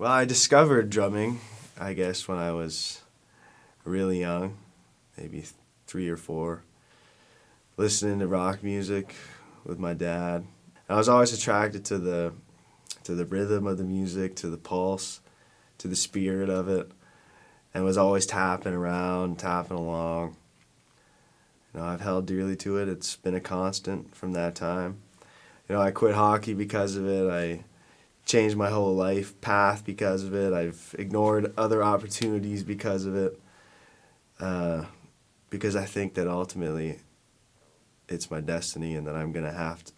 Well, I discovered drumming, I guess, when I was really young, maybe 3 or 4, listening to rock music with my dad. I was always attracted to the rhythm of the music, to the pulse, to the spirit of it, and was always tapping around, tapping along. I've held dearly to it. It's been a constant from that time. I quit hockey because of it. I changed my whole life path because of it. I've ignored other opportunities because of it. Because I think that ultimately it's my destiny and that I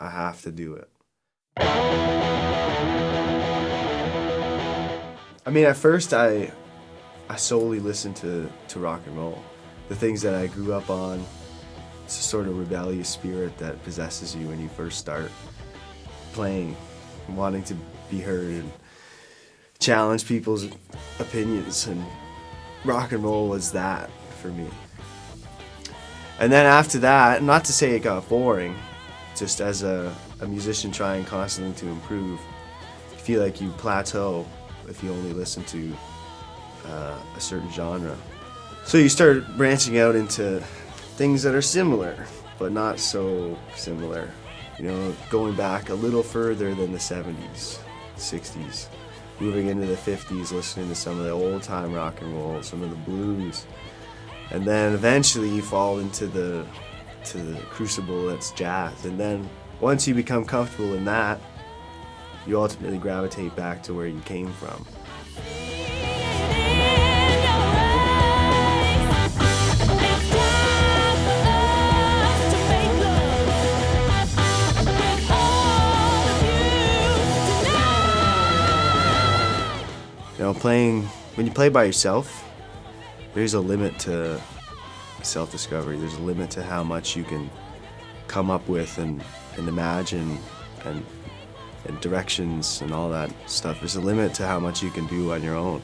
have to do it. I mean, at first I solely listened to rock and roll. The things that I grew up on. It's a sort of rebellious spirit that possesses you when you first start playing, wanting to be heard and challenge people's opinions, and rock and roll was that for me. And then after that, not to say it got boring, just as a musician trying constantly to improve, you feel like you plateau if you only listen to a certain genre. So you start branching out into things that are similar, but not so similar. Going back a little further than the 70s, 60s, moving into the 50s, listening to some of the old-time rock and roll, some of the blues. And then eventually you fall into the crucible that's jazz. And then once you become comfortable in that, you ultimately gravitate back to where you came from. When you play by yourself, there's a limit to self-discovery. There's a limit to how much you can come up with and imagine and directions and all that stuff. There's a limit to how much you can do on your own.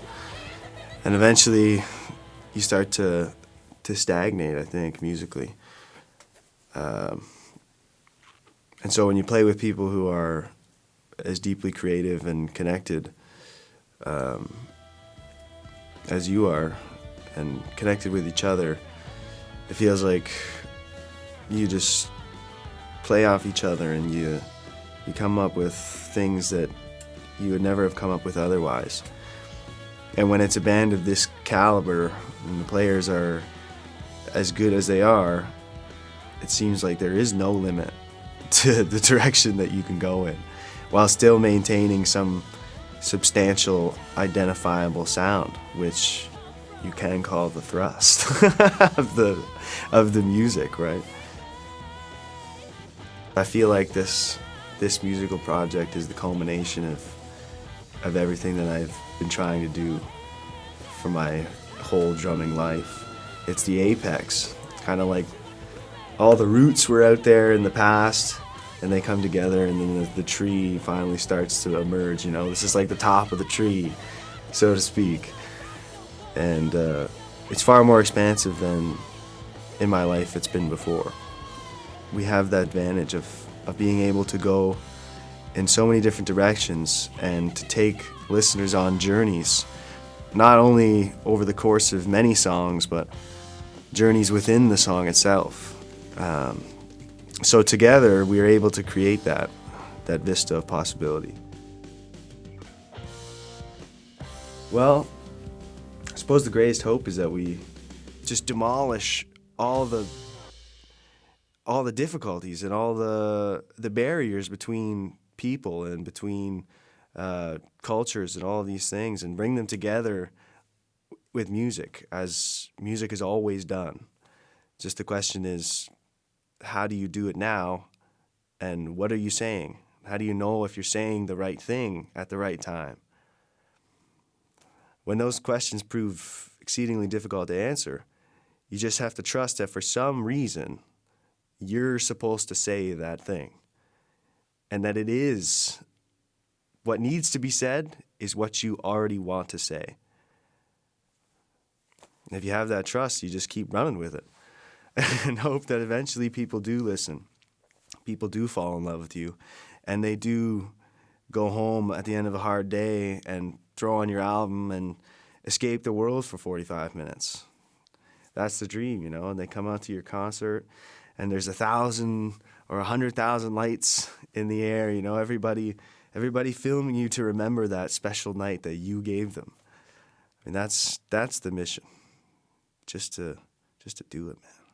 And eventually you start to stagnate, I think, musically. And so when you play with people who are as deeply creative and connected as you are, and connected with each other, it feels like you just play off each other, and you come up with things that you would never have come up with otherwise. And when it's a band of this caliber and the players are as good as they are, it seems like there is no limit to the direction that you can go in, while still maintaining some substantial, identifiable sound, which you can call the thrust of the music, right? I feel like this musical project is the culmination of everything that I've been trying to do for my whole drumming life. It's the apex. It's kind of like all the roots were out there in the past, and they come together, and then the tree finally starts to emerge. This is like the top of the tree, so to speak. And it's far more expansive than in my life it's been before. We have that advantage of being able to go in so many different directions and to take listeners on journeys, not only over the course of many songs, but journeys within the song itself. So together we are able to create that vista of possibility. Well, I suppose the greatest hope is that we just demolish all the difficulties and all the barriers between people and between cultures and all of these things, and bring them together with music, as music is always done. Just the question is, how do you do it now, and what are you saying? How do you know if you're saying the right thing at the right time? When those questions prove exceedingly difficult to answer, you just have to trust that for some reason you're supposed to say that thing, and that it is what needs to be said is what you already want to say. And if you have that trust, you just keep running with it and hope that eventually people do listen. People do fall in love with you, and they do go home at the end of a hard day and throw on your album and escape the world for 45 minutes. That's the dream, you know. And they come out to your concert, and there's 1,000 or 100,000 lights in the air. You know, everybody filming you to remember that special night that you gave them. I mean, that's the mission. Just to do it, man.